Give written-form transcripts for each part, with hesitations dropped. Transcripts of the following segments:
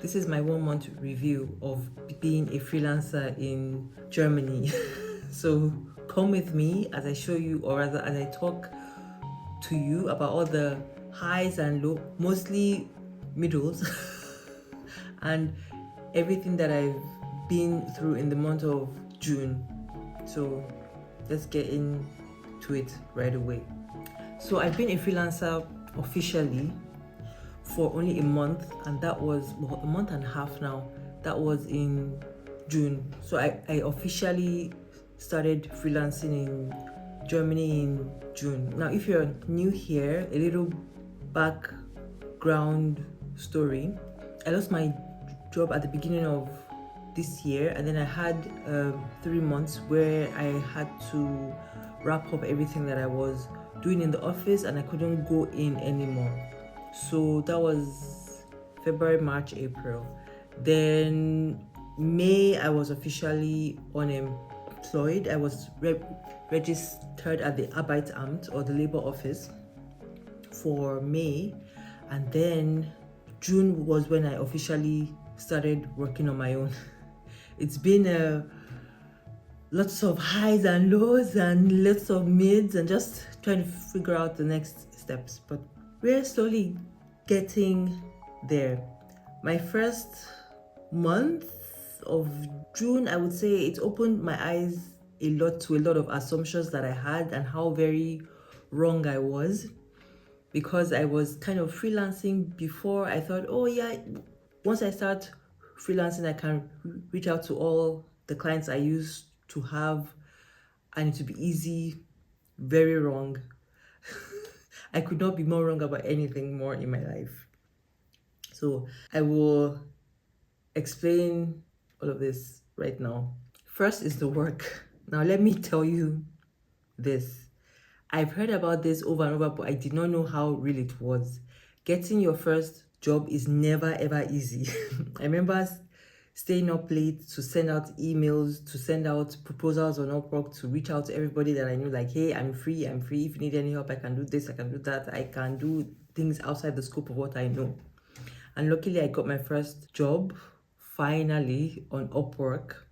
This is my 1 month review of being a freelancer in Germany. So come with me as I show you, or rather as I talk to you about all the highs and lows, mostly middles, and everything that I've been through in the month of June. So let's get into it right away. So I've been a freelancer officially for only a month, and that was a month and a half now. That was in June. So I officially started freelancing in Germany in June. Now, if you're new here, a little background story. I lost my job at the beginning of this year, and then I had 3 months where I had to wrap up everything that I was doing in the office, and I couldn't go in anymore. So that was February, March, April. Then May, I was officially unemployed. I was registered at the Arbeitsamt, or the labor office, for May. And then June was when I officially started working on my own. It's been lots of highs and lows and lots of mids, and just trying to figure out the next steps. But we're slowly getting there. My first month of June, I would say it opened my eyes a lot to a lot of assumptions that I had and how very wrong I was, because I was kind of freelancing before. I thought, oh yeah, once I start freelancing, I can reach out to all the clients I used to have and it would be easy. Very wrong. I could not be more wrong about anything more in my life. So I will explain all of this right now. First is the work. Now let me tell you this. I've heard about this over and over, but I did not know how real it was. Getting your first job is never ever easy. I remember staying up late to send out emails, to send out proposals on Upwork, to reach out to everybody that I knew, like, hey, I'm free. If you need any help, I can do this, I can do that. I can do things outside the scope of what I know. And luckily, I got my first job finally on Upwork.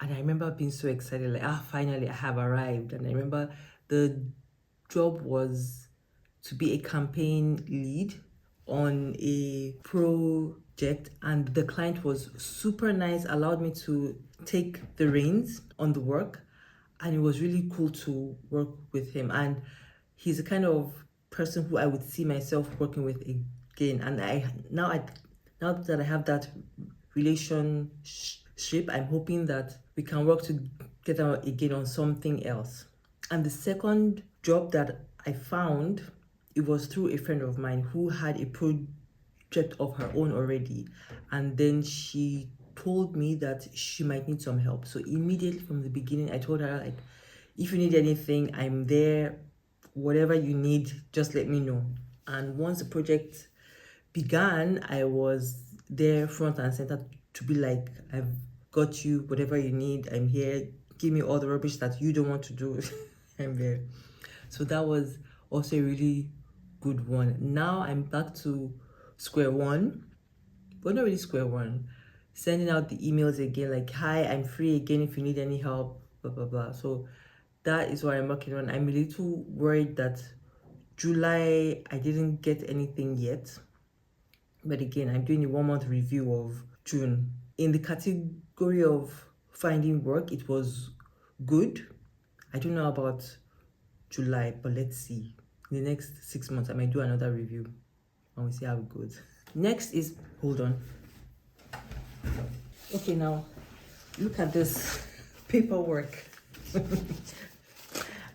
And I remember being so excited, like, finally, I have arrived. And I remember the job was to be a campaign lead on a project, and the client was super nice, allowed me to take the reins on the work, and it was really cool to work with him. And he's the kind of person who I would see myself working with again. And now that I have that relationship, I'm hoping that we can work together again on something else. And the second job that I found, it was through a friend of mine who had a project of her own already, and then she told me that she might need some help. So immediately from the beginning, I told her, like, if you need anything, I'm there. Whatever you need, just let me know. And once the project began, I was there front and center to be like, I've got you, whatever you need, I'm here. Give me all the rubbish that you don't want to do. I'm there. So that was also a really good one. Now I'm back to square one, but not really square one. Sending out the emails again, like, hi, I'm free again if you need any help, blah, blah, blah. So that is what I'm working on. I'm a little worried that July, I didn't get anything yet. But again, I'm doing a 1 month review of June. In the category of finding work, it was good. I don't know about July, but let's see. In the next 6 months, I might do another review and we'll see how it goes. Next is, hold on. Okay, now look at this paperwork.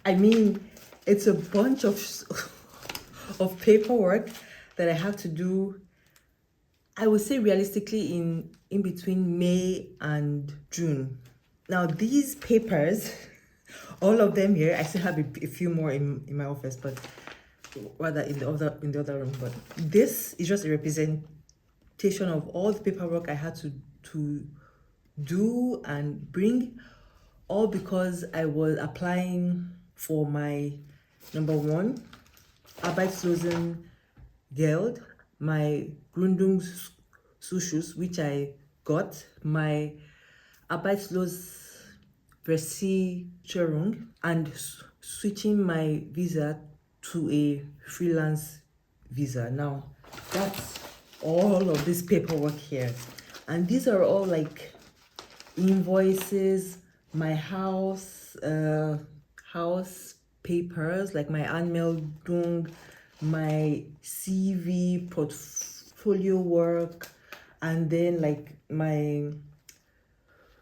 I mean, it's a bunch of paperwork that I have to do. I would say realistically in between May and June. Now these papers, all of them here, I still have a few more in my office, but rather in the other room. But this is just a representation of all the paperwork I had to do and bring, all because I was applying for my number one Arbeitslosen Geld, my Zuschuss, which I got, my Arbeitslosenversicherung, and switching my visa to a freelance visa. Now, that's all of this paperwork here. And these are all like invoices, my house papers, like my Anmeldung, my CV, portfolio work, and then like my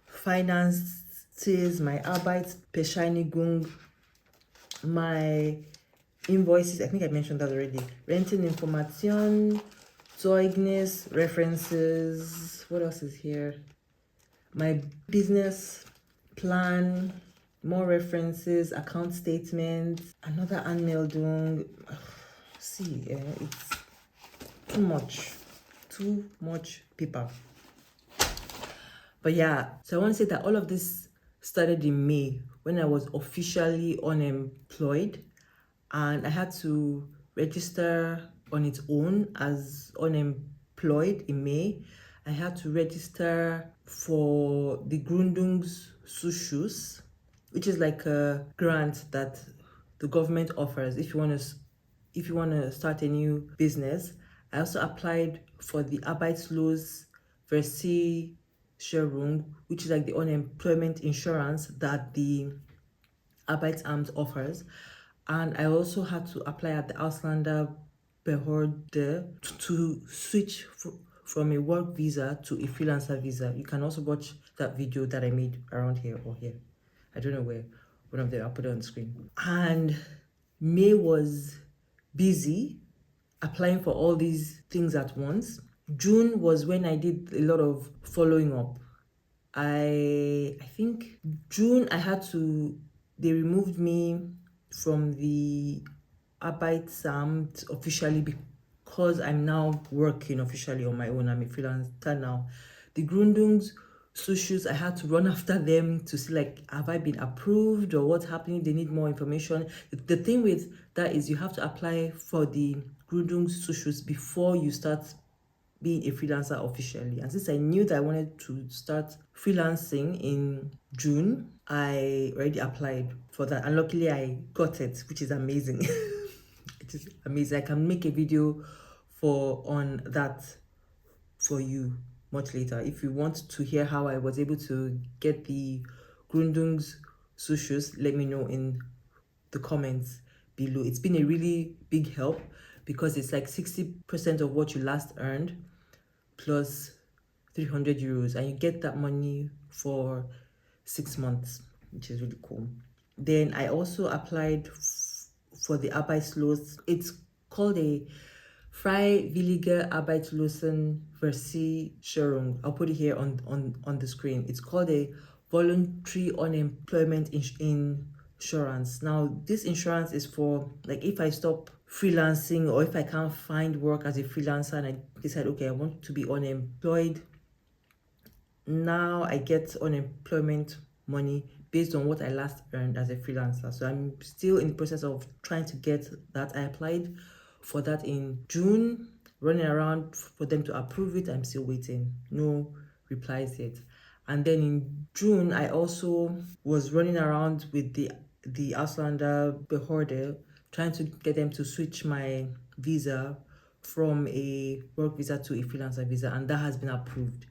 finances, my Arbeitsbescheinigung, my invoices. I think I mentioned that already. Renting information, Zeugnis, references. What else is here? My business plan, more references, account statements, another Anmeldung. See, it's too much paper. But yeah, so I want to say that all of this started in May when I was officially unemployed, and I had to register on its own as unemployed in May. I had to register for the Gründungszuschuss, which is like a grant that the government offers if you want to start a new business. I also applied for the Arbeitslosversicherung, which is like the unemployment insurance that the Arbeitsamt offers. And I also had to apply at the Ausländerbehörde to switch from a work visa to a freelancer visa. You can also watch that video that I made around here or here. I don't know where. One of them, I'll put it on the screen. And May was busy applying for all these things at once. June was when I did a lot of following up. I think June they removed me from the Arbeitsamt officially because I'm now working officially on my own. I'm a freelancer now. The Gründungszuschuss, I had to run after them to see like, have I been approved or what's happening? They need more information. The thing with that is you have to apply for the Gründungszuschuss before you start being a freelancer officially. And since I knew that I wanted to start freelancing in June, I already applied for that. And luckily I got it, which is amazing. It is amazing. I can make a video on that for you much later. If you want to hear how I was able to get the Gründungszuschuss, let me know in the comments below. It's been a really big help because it's like 60% of what you last earned plus 300 euros, and you get that money for 6 months, which is really cool. Then I also applied for the Arbeitslos. It's called a Freiwillige Arbeitslosenversicherung. I'll put it here on the screen. It's called a voluntary unemployment insurance. Now, this insurance is for like if I stop freelancing or if I can't find work as a freelancer and I decide, okay, I want to be unemployed. Now I get unemployment money based on what I last earned as a freelancer. So I'm still in the process of trying to get that. I applied for that in June, running around for them to approve it. I'm still waiting. No replies yet. And then in June, I also was running around with the Ausländerbehörde trying to get them to switch my visa from a work visa to a freelancer visa, and that has been approved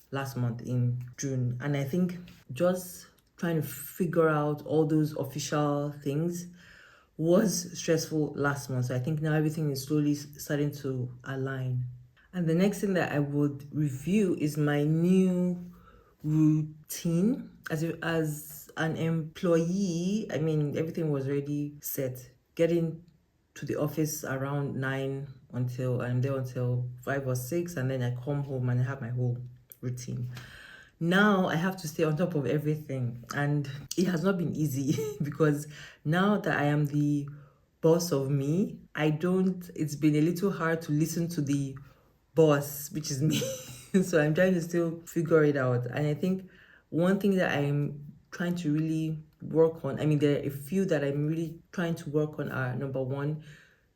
last month in June. And I think just trying to figure out all those official things was stressful last month. So I think now everything is slowly starting to align. And the next thing that I would review is my new routine as an employee. I mean, everything was already set. Getting to the office around 9 until I'm there until 5 or 6, and then I come home and I have my whole routine. Now I have to stay on top of everything, and it has not been easy because now that I am the boss of me, it's been a little hard to listen to the boss, which is me. So I'm trying to still figure it out. And I think one thing that I'm trying to really work on, I mean, there are a few that I'm really trying to work on are: number one,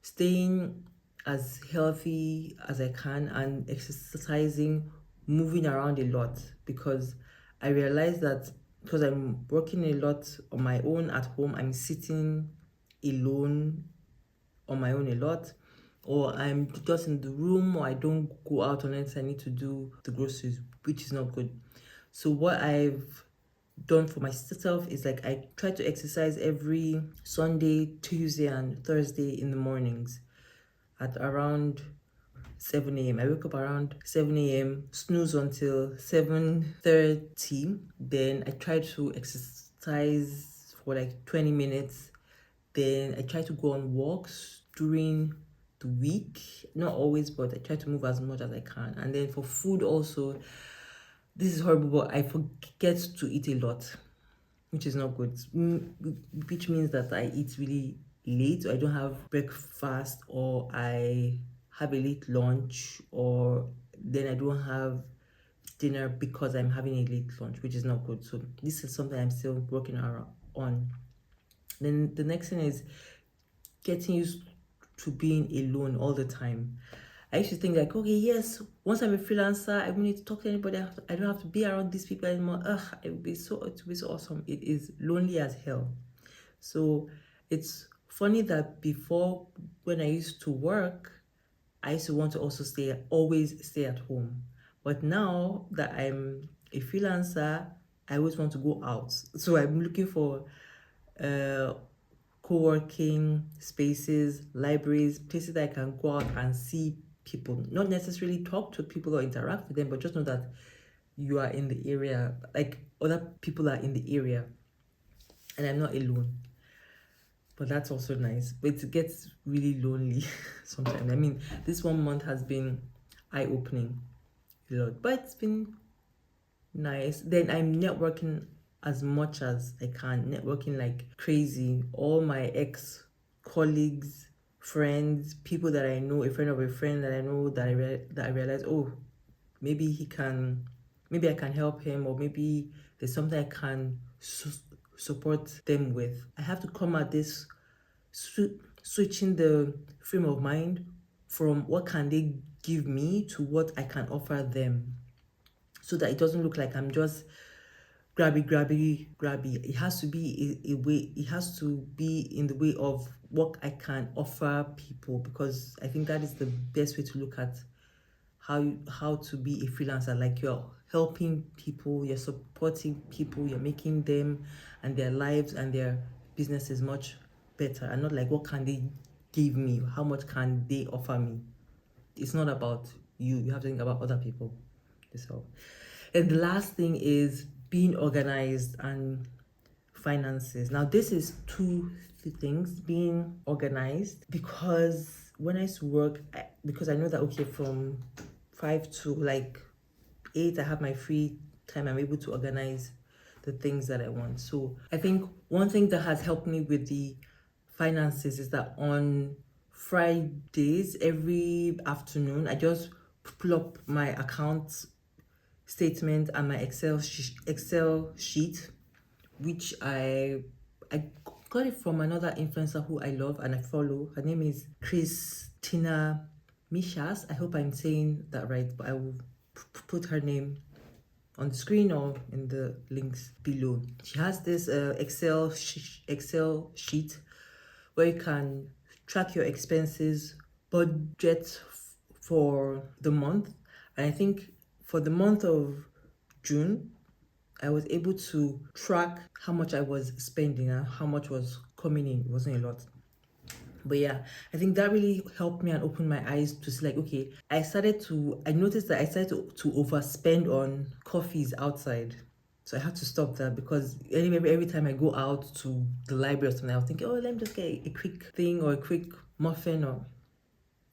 staying as healthy as I can and exercising, moving around a lot, because I realized that because I'm working a lot on my own at home, I'm sitting alone on my own a lot, or I'm just in the room, or I don't go out unless I need to do the groceries, which is not good. So what I've done for myself is like I try to exercise every Sunday, Tuesday, and Thursday in the mornings at around 7 a.m. I wake up around 7 a.m., snooze until 7:30. Then I try to exercise for like 20 minutes. Then I try to go on walks during the week. Not always, but I try to move as much as I can. And then for food also, this is horrible, but I forget to eat a lot, which is not good. Which means that I eat really late, or I don't have breakfast, or I have a late lunch, or then I don't have dinner because I'm having a late lunch, which is not good. So this is something I'm still working on. Then the next thing is getting used to being alone all the time. I used to think like, okay, yes, once I'm a freelancer, I don't need to talk to anybody. I don't have to be around these people anymore. It would be so awesome. It is lonely as hell. So it's funny that before, when I used to work, I used to want to also always stay at home. But now that I'm a freelancer, I always want to go out. So I'm looking for uh co-working spaces, libraries, places that I can go out and see people. Not necessarily talk to people or interact with them, but just know that you are in the area, like other people are in the area, and I'm not alone. But that's also nice. But it gets really lonely sometimes. I mean, this 1 month has been eye-opening a lot, but it's been nice. Then I'm networking as much as I can, networking like crazy. All my ex colleagues, friends, people that I know, a friend of a friend that I know, that I realize, oh, maybe maybe I can help him, or maybe there's something I can support them with. I have to come at this switching the frame of mind from what can they give me to what I can offer them, so that it doesn't look like I'm just grabby. It has to be a way, it has to be in the way of what I can offer people, because I think that is the best way to look at how to be a freelancer. Like, you're helping people, you're supporting people, you're making them and their lives and their businesses much better, and not like what can they give me, how much can they offer me. It's not about you. You have to think about other people yourself. And the last thing is being organized and finances. Now, this is two things: being organized, because when I used to work, because I know that, okay, from 5 to like 8, I have my free time, I'm able to organize the things that I want. So I think one thing that has helped me with the finances is that on Fridays, every afternoon, I just pull up my account statement and my Excel sheet, which I got it from another influencer who I love and I follow. Her name is Christina Mishas. I hope I'm saying that right, but I will put her name on the screen or in the links below. She has this Excel sheet where you can track your expenses, budget for the month. And I think for the month of June, I was able to track how much I was spending and how much was coming in. It wasn't a lot. But yeah, I think that really helped me and opened my eyes to see, like, okay, I noticed that I started to overspend on coffees outside. So I had to stop that, because every time I go out to the library or something, I was thinking, oh, let me just get a quick thing or a quick muffin, or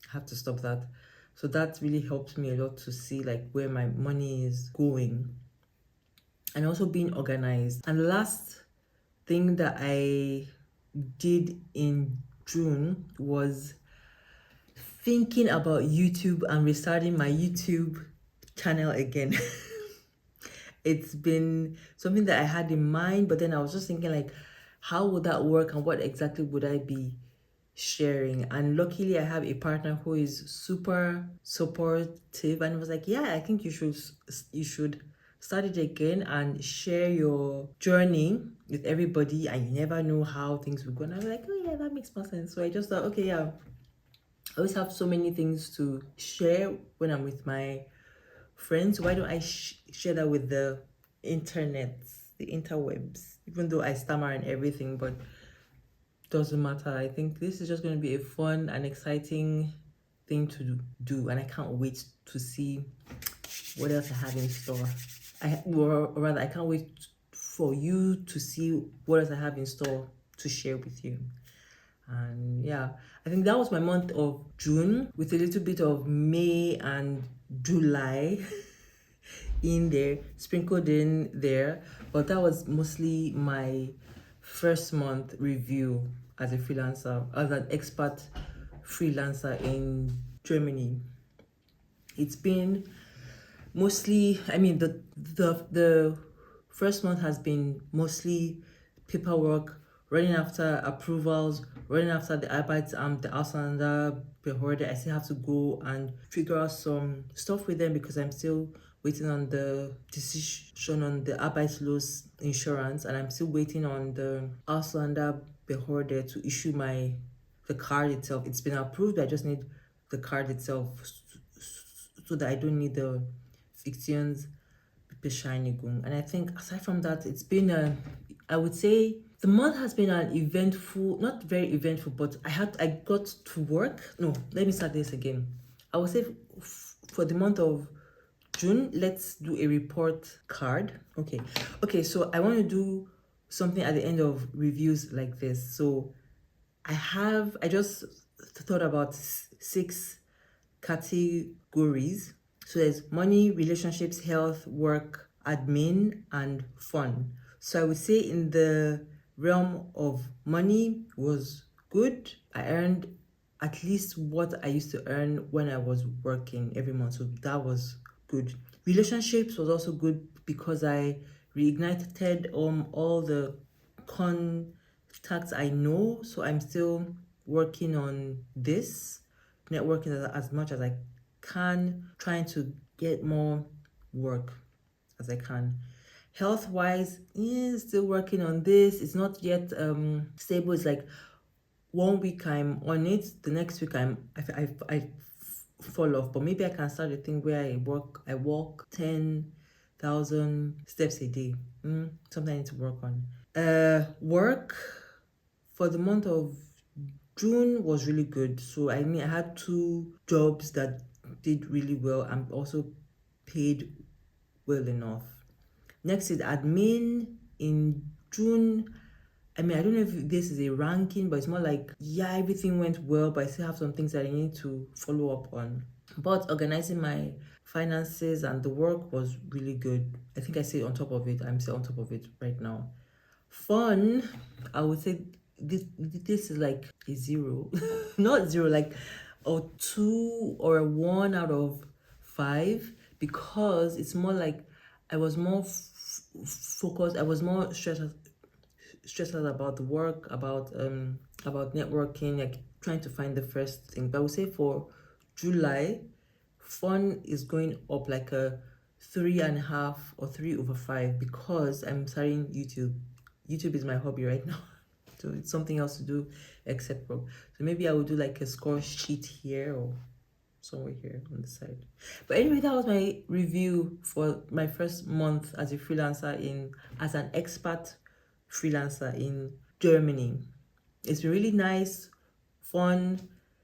I have to stop that. So that really helped me a lot to see like where my money is going, and also being organized. And the last thing that I did in June was thinking about YouTube and restarting my YouTube channel again. It's been something that I had in mind, but then I was just thinking like, how would that work and what exactly would I be sharing. And luckily I have a partner who is super supportive and was like, yeah, I think you should start it again and share your journey with everybody, and you never know how things will go. And I was like, oh yeah, that makes more sense. So I just thought, okay, yeah, I always have so many things to share when I'm with my friends. Why don't I share that with the internet, the interwebs? Even though I stammer and everything, but doesn't matter. I think this is just going to be a fun and exciting thing to do, and I can't wait to see what else I have in store. Or rather, I can't wait for you to see what else I have in store to share with you. And yeah, I think that was my month of June, with a little bit of May and July in there, sprinkled in there. But that was mostly my first month review as a freelancer, as an expat freelancer in Germany. It's been mostly, I mean, the first month has been mostly paperwork, running after approvals, running after the Arbeitsamt, the Ausländerbehörde. I still have to go and figure out some stuff with them because I'm still waiting on the decision on the Arbeitslos insurance, and I'm still waiting on the Ausländerbehörde to issue the card itself. It's been approved, I just need the card itself so that I don't need the Fiktionsbescheinigung. And I think aside from that, it's been I would say the month has been an eventful, not very eventful, but I got to work. No, let me start this again. I would say for the month of June, let's do a report card. Okay, so I want to do something at the end of reviews like this. So I just thought about 6 categories. So there's money, relationships, health, work, admin, and fun. So I would say in the realm of money was good. I earned at least what I used to earn when I was working every month. So that was good. Relationships was also good because I reignited all the contacts I know. So I'm still working on this, networking as much as I can, trying to get more work as I can. Health wise, still working on this. It's not yet stable. It's like 1 week I'm on it, the next week I fall off. But maybe I can start a thing where I walk 10,000 steps a day. Something I need to work on. Work for the month of June was really good. So I mean, I had 2 jobs that did really well and also paid well enough. Next is admin in June. I mean, I don't know if this is a ranking, but it's more like, yeah, everything went well, but I still have some things that I need to follow up on. But organizing my finances and the work was really good. I think I stayed on top of it. I'm still on top of it right now. Fun, I would say this is like a 0. Not 0, like a 2 or a 1 out of 5, because it's more like I was more focused. I was more stressed out about the work, about networking, like trying to find the first thing. But I would say for July, fun is going up like a 3.5 or 3/5 because I'm starting YouTube. YouTube is my hobby right now. So it's something else to do except work. So maybe I will do like a score sheet here or somewhere here on the side. But anyway, that was my review for my first month as a freelancer as an expat freelancer in Germany. It's been really nice, fun,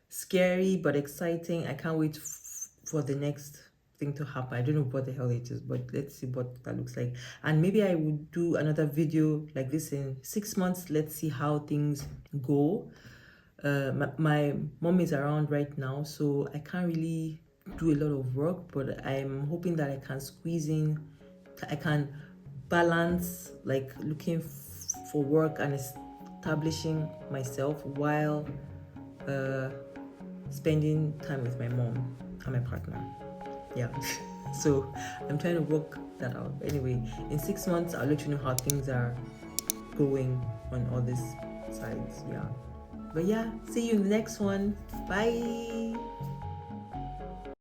scary, but exciting. I can't wait for the next thing to happen. I don't know what the hell it is, but let's see what that looks like. And maybe I will do another video like this in 6 months. Let's see how things go. My mom is around right now, so I can't really do a lot of work, but I'm hoping that I can I can balance like looking for work and establishing myself while spending time with my mom and my partner. Yeah. So I'm trying to work that out. Anyway, in 6 months I'll let you know how things are going on all these sides. Yeah. But yeah, see you in the next one. Bye.